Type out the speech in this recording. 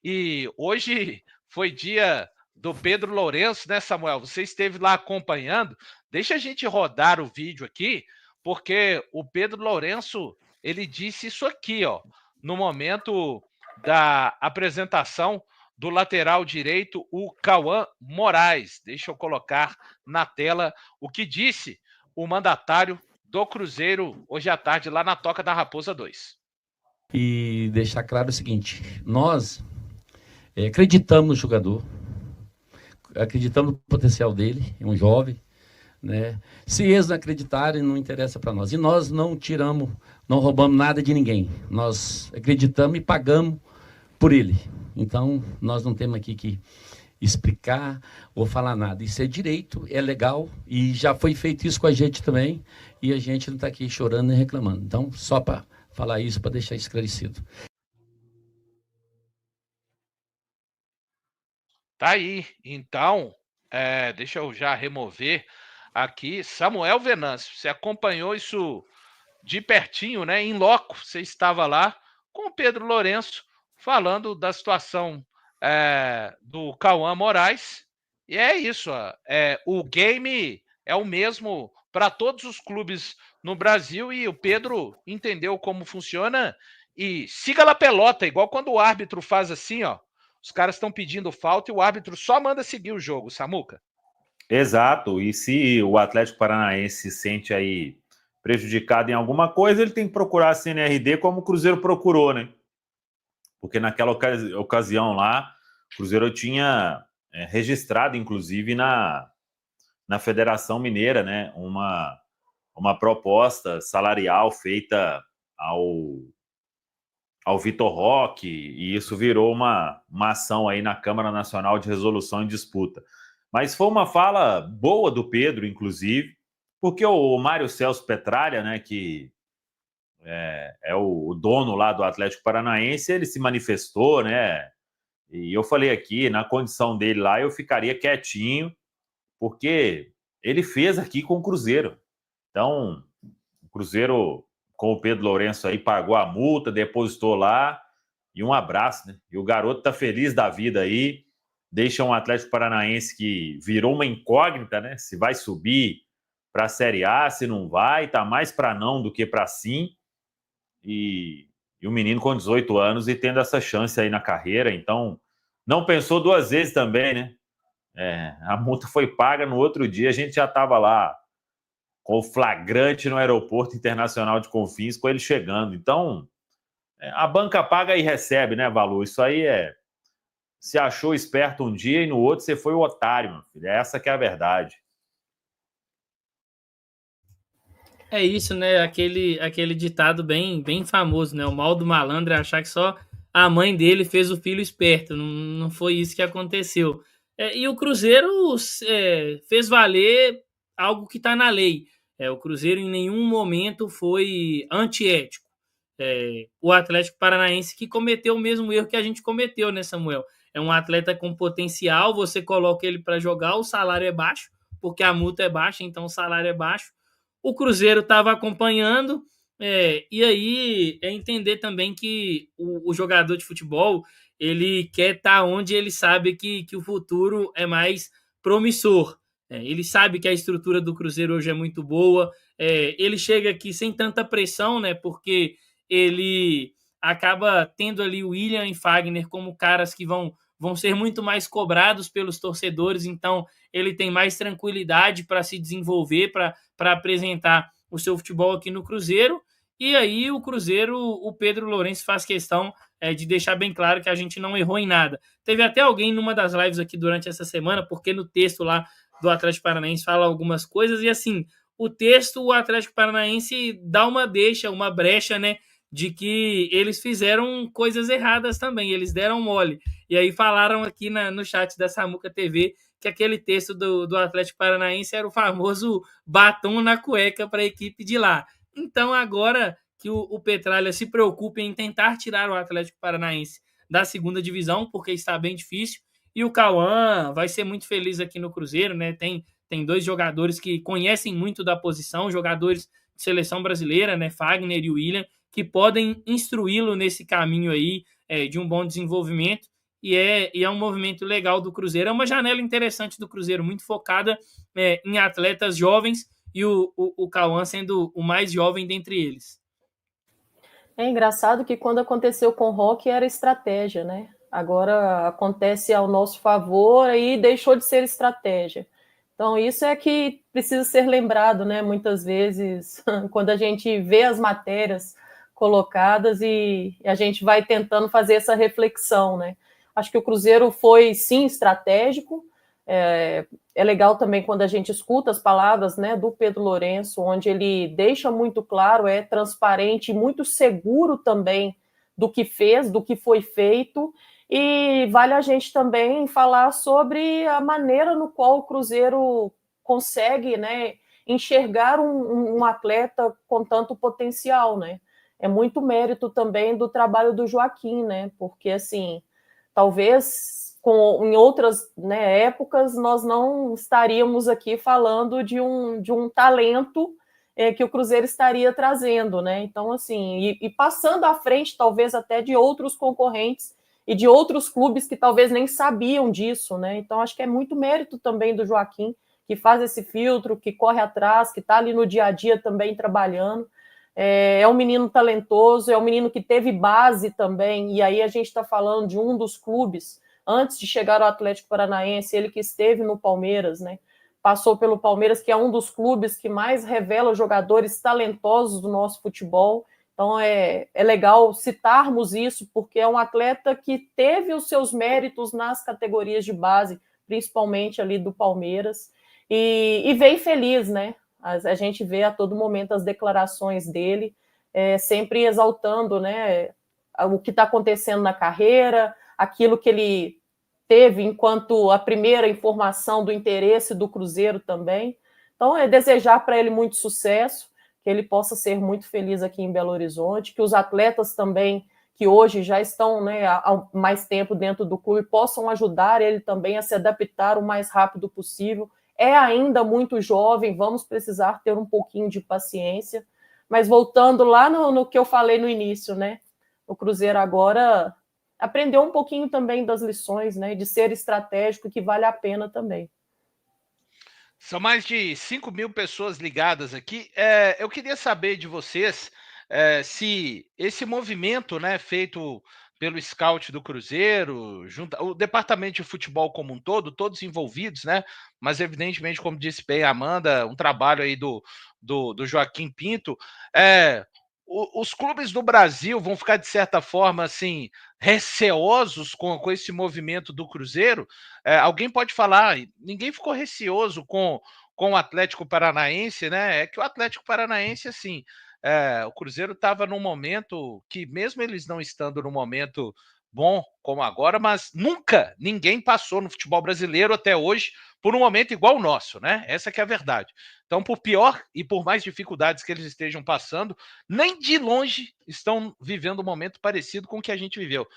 E hoje foi dia do Pedro Lourenço, né, Samuel? Você esteve lá acompanhando. Deixa a gente rodar o vídeo aqui, porque o Pedro Lourenço, ele disse isso aqui, ó, no momento da apresentação do lateral direito, o Cauã Moraes. Deixa eu colocar na tela o que disse o mandatário do Cruzeiro hoje à tarde lá na Toca da Raposa 2. E deixar claro o seguinte: nós acreditamos no jogador, acreditamos no potencial dele, é um jovem, né? Se eles não acreditarem, não interessa para nós. E nós não tiramos, não roubamos nada de ninguém. Nós acreditamos e pagamos por ele. Então, nós não temos aqui que explicar ou falar nada. Isso é direito, é legal e já foi feito isso com a gente também e a gente não está aqui chorando nem reclamando. Então, só para falar isso, para deixar esclarecido. Tá aí. Então, deixa eu já remover aqui. Samuel Venâncio, você acompanhou isso de pertinho, né? Em loco, você estava lá com o Pedro Lourenço falando da situação do Cauã Moraes. E é isso. O game é o mesmo para todos os clubes no Brasil e o Pedro entendeu como funciona e siga lá pelota, igual quando o árbitro faz assim, ó. Os caras estão pedindo falta e o árbitro só manda seguir o jogo, Samuca. Exato, e se o Atlético Paranaense se sente aí prejudicado em alguma coisa, ele tem que procurar a CNRD como o Cruzeiro procurou, né? Porque naquela ocasião lá, o Cruzeiro tinha registrado, inclusive, na Federação Mineira, né, uma proposta salarial feita ao Vitor Roque, e isso virou uma ação aí na Câmara Nacional de Resolução em Disputa. Mas foi uma fala boa do Pedro, inclusive, porque o Mário Celso Petralha, né, que é o dono lá do Atlético Paranaense, ele se manifestou, né, e eu falei aqui, na condição dele lá, eu ficaria quietinho, porque ele fez aqui com o Cruzeiro. Então, o Cruzeiro, com o Pedro Lourenço aí, pagou a multa, depositou lá, e um abraço, né? E o garoto tá feliz da vida aí, deixa um Atlético Paranaense que virou uma incógnita, né? Se vai subir para a Série A, se não vai, tá mais para não do que para sim. E o menino com 18 anos e tendo essa chance aí na carreira, então não pensou duas vezes também, né? A multa foi paga, no outro dia a gente já estava lá com o flagrante no aeroporto internacional de Confins, com ele chegando. Então, a banca paga e recebe, né, Valu? Isso aí se achou esperto um dia e no outro você foi o otário, meu filho. Essa que é a verdade. É isso, né? Aquele ditado bem famoso, né? O mal do malandro é achar que só a mãe dele fez o filho esperto. Não foi isso que aconteceu. E o Cruzeiro fez valer algo que está na lei. O Cruzeiro em nenhum momento foi antiético. O Atlético Paranaense que cometeu o mesmo erro que a gente cometeu, né, Samuel? É um atleta com potencial, você coloca ele para jogar, o salário é baixo, porque a multa é baixa, então o salário é baixo. O Cruzeiro estava acompanhando, e aí é entender também que o jogador de futebol ele quer estar onde ele sabe que o futuro é mais promissor. Ele sabe que a estrutura do Cruzeiro hoje é muito boa, ele chega aqui sem tanta pressão, né? Porque ele acaba tendo ali o William e Fagner como caras que vão ser muito mais cobrados pelos torcedores, então ele tem mais tranquilidade para se desenvolver, para apresentar o seu futebol aqui no Cruzeiro. E aí o Cruzeiro, o Pedro Lourenço faz questão de deixar bem claro que a gente não errou em nada. Teve até alguém numa das lives aqui durante essa semana, porque no texto lá do Atlético Paranaense fala algumas coisas, e assim, o texto, o Atlético Paranaense dá uma brecha, né, de que eles fizeram coisas erradas também, eles deram mole. E aí falaram aqui no chat da Samuca TV que aquele texto do Atlético Paranaense era o famoso batom na cueca para a equipe de lá. Então, agora que o Petralha se preocupa em tentar tirar o Atlético Paranaense da segunda divisão, porque está bem difícil, e o Cauã vai ser muito feliz aqui no Cruzeiro, né? Tem dois jogadores que conhecem muito da posição, jogadores de seleção brasileira, né? Fagner e William, que podem instruí-lo nesse caminho aí de um bom desenvolvimento. e é um movimento legal do Cruzeiro. É uma janela interessante do Cruzeiro, muito focada em atletas jovens, e o Cauã sendo o mais jovem dentre eles. É engraçado que quando aconteceu com o Roque era estratégia, né? Agora acontece ao nosso favor e deixou de ser estratégia. Então, isso é que precisa ser lembrado, né? Muitas vezes, quando a gente vê as matérias colocadas e a gente vai tentando fazer essa reflexão, né? Acho que o Cruzeiro foi, sim, estratégico. É legal também quando a gente escuta as palavras, né, do Pedro Lourenço, onde ele deixa muito claro, é transparente e muito seguro também do que fez, do que foi feito, e vale a gente também falar sobre a maneira no qual o Cruzeiro consegue, né, enxergar um atleta com tanto potencial, né? É muito mérito também do trabalho do Joaquim, né? Porque, assim, talvez em outras, né, épocas nós não estaríamos aqui falando de um talento que o Cruzeiro estaria trazendo, né? Então, assim, e passando à frente, talvez até de outros concorrentes e de outros clubes que talvez nem sabiam disso, né? Então, acho que é muito mérito também do Joaquim, que faz esse filtro, que corre atrás, que está ali no dia a dia também trabalhando. É um menino talentoso, é um menino que teve base também, e aí a gente está falando de um dos clubes, antes de chegar ao Atlético Paranaense, ele que esteve no Palmeiras, né? Passou pelo Palmeiras, que é um dos clubes que mais revela jogadores talentosos do nosso futebol. Então é legal citarmos isso, porque é um atleta que teve os seus méritos nas categorias de base, principalmente ali do Palmeiras, e vem feliz, né? A gente vê a todo momento as declarações dele, sempre exaltando, né, o que está acontecendo na carreira, aquilo que ele teve enquanto a primeira informação do interesse do Cruzeiro também. Então, é desejar para ele muito sucesso, que ele possa ser muito feliz aqui em Belo Horizonte, que os atletas também, que hoje já estão, né, há mais tempo dentro do clube, possam ajudar ele também a se adaptar o mais rápido possível. É ainda muito jovem, vamos precisar ter um pouquinho de paciência. Mas voltando lá no que eu falei no início, né? O Cruzeiro agora aprendeu um pouquinho também das lições, né? De ser estratégico, que vale a pena também. São mais de 5.000 pessoas ligadas aqui. Eu queria saber de vocês se esse movimento, né, feito pelo scout do Cruzeiro, o departamento de futebol como um todo, todos envolvidos, né? Mas evidentemente, como disse bem a Amanda, um trabalho aí do Joaquim Pinto. Os clubes do Brasil vão ficar, de certa forma, assim, receosos com esse movimento do Cruzeiro? Alguém pode falar, ninguém ficou receoso com o Atlético Paranaense, né? É que o Atlético Paranaense, assim, o Cruzeiro estava num momento que, mesmo eles não estando no momento bom como agora, mas nunca ninguém passou no futebol brasileiro até hoje por um momento igual o nosso, né? Essa que é a verdade. Então, por pior e por mais dificuldades que eles estejam passando, nem de longe estão vivendo um momento parecido com o que a gente viveu.